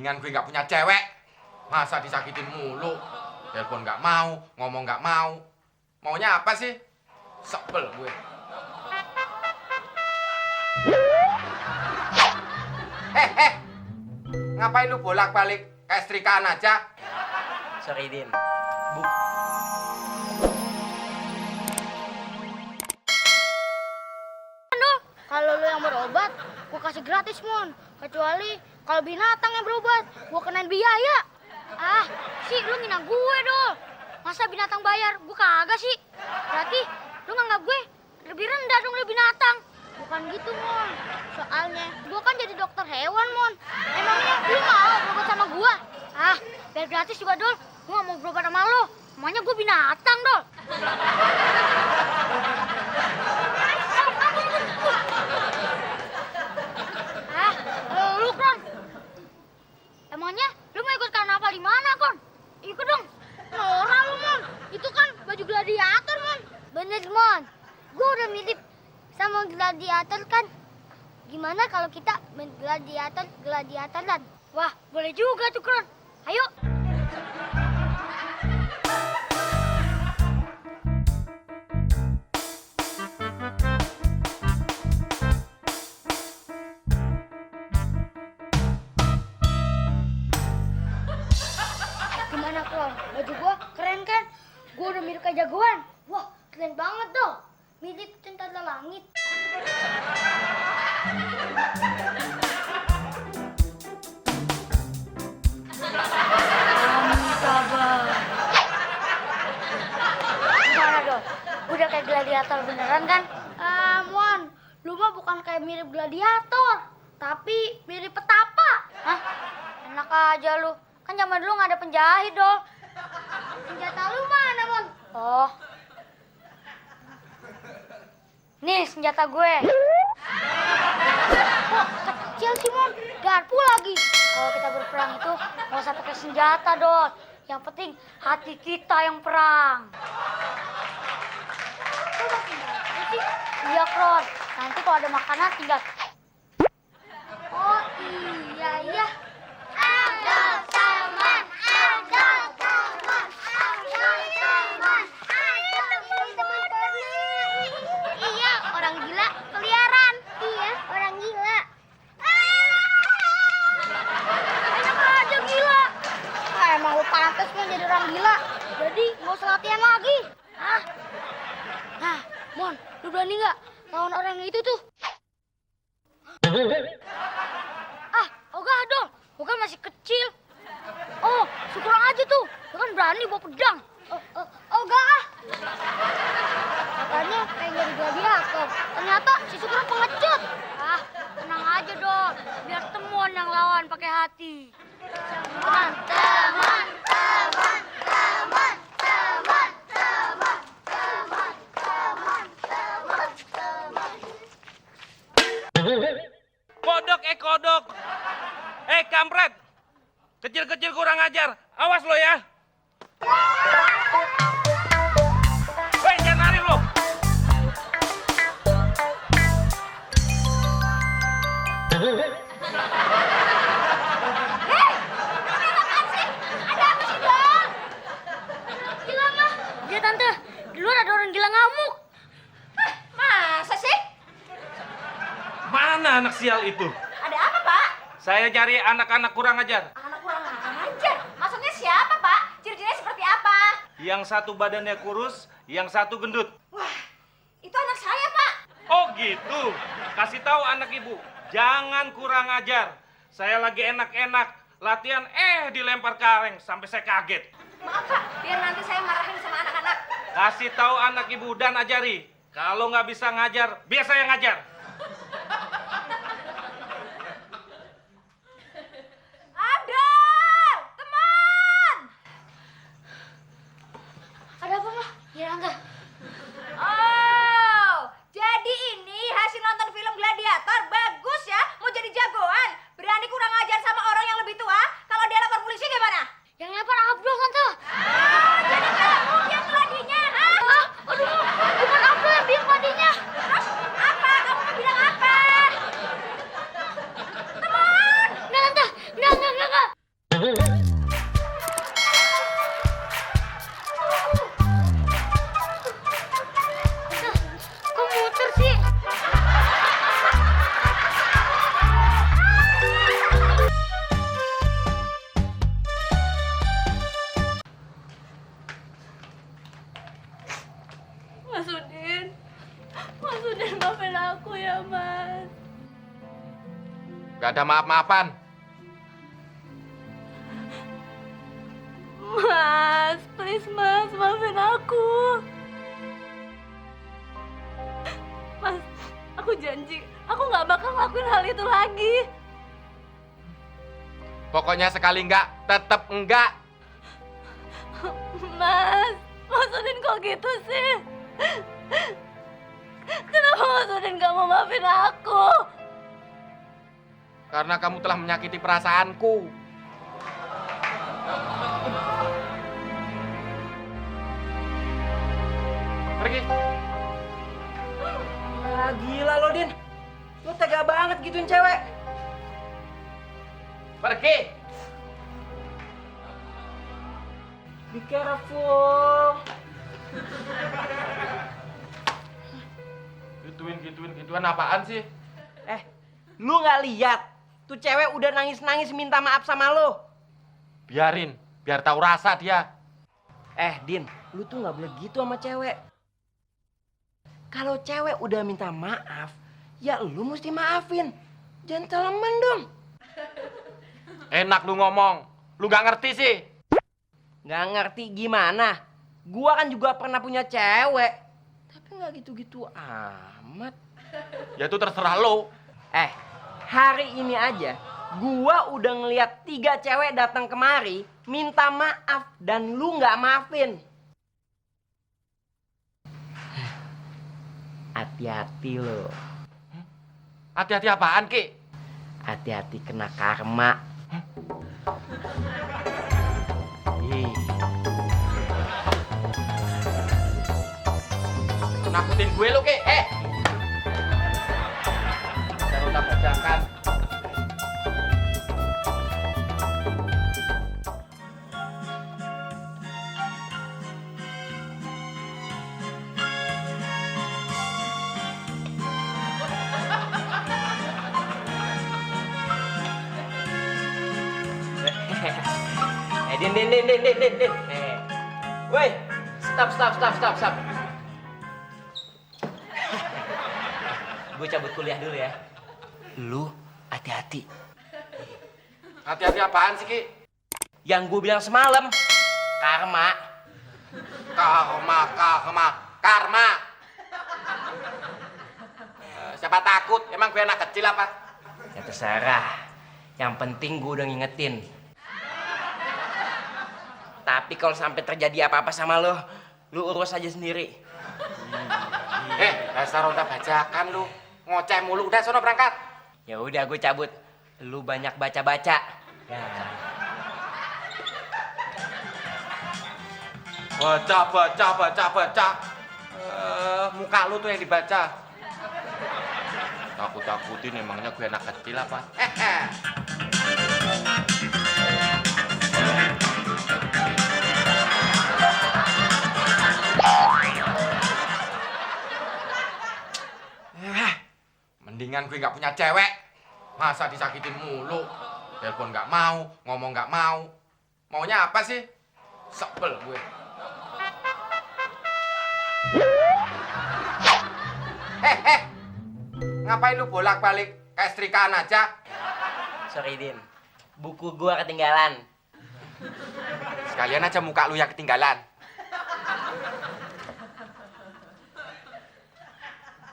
Mendingan gue nggak punya cewek. Masa disakitin mulu? Telepon nggak mau, ngomong nggak mau. Maunya apa sih? Sebel gue. Ngapain lu bolak-balik kayak setrikaan aja? Sorry, Din. Bu. Kalau lu yang berobat, gua kasih gratis, Mon. Kecuali kalau binatang yang berobat, gua kenain biaya. Ah, sih lu ngina gue, Dol. Masa binatang bayar, gua kagak sih. Berarti lu nganggap gue lebih rendah dong dari binatang. Bukan gitu, Mon. Soalnya gua kan jadi dokter hewan, Mon. Emangnya lu mau berobat sama gua? Ah, biar gratis juga, Dol. Gua gak mau berobat sama lu. Emangnya gua binatang, Dol. Lu, Kon. Emangnya lu mau ikut karnaval di mana, Kon? Ikut dong. Norak lu, Mon. Itu kan baju gladiator, Mon. Bener, Mon. Gua udah mirip sama gladiator kan. Gimana kalau kita main gladiatoran? Wah, boleh juga tuh, Kon. Ayo. Gimana, Kon? Baju gua keren kan? Gua udah mirip kayak jagoan. Wah, keren banget dong. Mirip tentara langit. Gimana, Dol? Udah kayak gladiator beneran kan? Mon, lu mah bukan kayak mirip gladiator, tapi mirip petapa. Hah? Enak aja lu. Kan zaman dulu nggak ada penjahit, Dol. Senjata lu mana, Mon? Oh. Nih senjata gue. Kok kecil sih, Mon? Garpu lagi. Kalau kita berperang itu nggak usah pakai senjata, Dol. Yang penting hati kita yang perang. Iya, Kron. Nanti kalau ada makanan tinggal. Oh iya. Adol teman. Iya, orang gila keliaran. Iya, orang gila. Enak aja gila. Emang lu pantas mau jadi orang gila. Jadi nggak usah latihan lagi. Hah? Nah, Mon, lu berani nggak lawan orang itu tuh? Ogah dong. Ogah masih kecil. Oh, syukur aja tuh. Lu kan berani bawa pedang. Ogah. Katanya kayak jadi gladiator. Ternyata si Syukur pengecut. Tenang aja dong. Biar temuan yang lawan pakai hati. Teman. Kodok. Kampret. Kecil-kecil kurang ajar. Awas lo ya. Woi, jangan lari lo. Gila mah. Iya tante, di luar ada orang gila ngamuk. Masa sih? Mana anak sial itu? Ada apa, Pak? Saya cari anak-anak kurang ajar. Anak kurang ajar. Maksudnya siapa, Pak? Ciri-cirinya seperti apa? Yang satu badannya kurus, yang satu gendut. Wah, itu anak saya, Pak. Oh gitu. Kasih tahu anak ibu, jangan kurang ajar. Saya lagi enak-enak latihan, dilempar kareng sampai saya kaget. Maaf, Pak. Biar nanti saya marahin sama anak-anak. Kasih tahu anak ibu dan ajari. Kalau nggak bisa ngajar, biar saya ngajar. Adol! Teman! Ada apa, Mah? Ya, Angga. Oh, jadi ini hasil nonton film Gladiator. Bagus ya, mau jadi jagoan. Berani kurang ajar sama orang yang lebih tua. Kalau dia lapor polisi gimana? Yang lempar Abdul, Tante. Jadi kamu yang keladinya, ha? Aduh, bukan Abdul yang bilang tadinya. Terus apa? Kamu mau bilang apa? Teman! Enggak, Tante. Enggak. Gak ada maaf-maafan. Mas, please mas, maafin aku. Mas, aku janji, aku nggak bakal ngelakuin hal itu lagi. Pokoknya sekali enggak, tetap enggak. Mas, Mas Udin kok gitu sih? Kenapa Mas Udin gak mau maafin aku? Karena kamu telah menyakiti perasaanku. Pergi. Ah, gila lo, Din. Lo tega banget gituin cewek. Pergi. Be careful. Gituin apaan sih? Lu nggak lihat? Tuh cewek udah nangis-nangis minta maaf sama lo. Biarin, biar tahu rasa dia. Din, lu tuh nggak boleh gitu sama cewek. Kalau cewek udah minta maaf, ya lu mesti maafin. Gentleman dong. Enak lu ngomong. Lu nggak ngerti sih. Nggak ngerti gimana? Gua kan juga pernah punya cewek. Tapi nggak gitu-gitu amat. Ya itu terserah lu. Hari ini aja gua udah ngeliat 3 cewek datang kemari minta maaf dan lu nggak maafin. Hati-hati lo. Hati-hati apaan, Ki? Hati-hati kena karma. Ih, Nakutin gue lu, Ki. Jangan udah bajakan. Din. Woi, stop. Gue cabut kuliah dulu ya. Lu hati-hati. Hati-hati apaan sih, Ki? Yang gue bilang semalam, karma. Karma. Siapa takut? Emang gue anak kecil apa? Ya terserah. Yang penting gue udah ngingetin. Tapi kalau sampai terjadi apa-apa sama lo, lu urus aja sendiri. Dasar ronda bajakan lu. Ngoceh mulu. Udah, sono berangkat. Ya udah gue cabut. Lu banyak baca-baca. Ya. Baca. Muka lu tuh yang dibaca. Takut-takutin emangnya gue anak kecil apa? Mendingan gue nggak punya cewek. Masa disakitin mulu? Telepon nggak mau, ngomong nggak mau. Maunya apa sih? Sebel gue. Ngapain lu bolak-balik kayak setrikaan aja? Sorry, Din. Buku gua ketinggalan. Sekalian aja muka lu yang ketinggalan.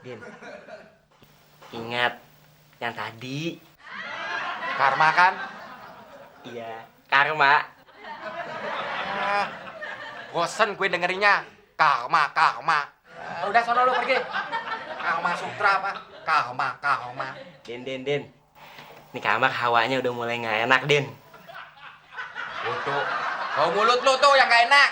Din. Ingat yang tadi. Karma kan? Iya, karma. Bosen gue dengerinnya. Karma. Udah sono lu pergi. Karma Sutra apa? Karma. Din. Ini kamar hawanya udah mulai nggak enak, Din. Tuh, mulut lu tuh yang gak enak.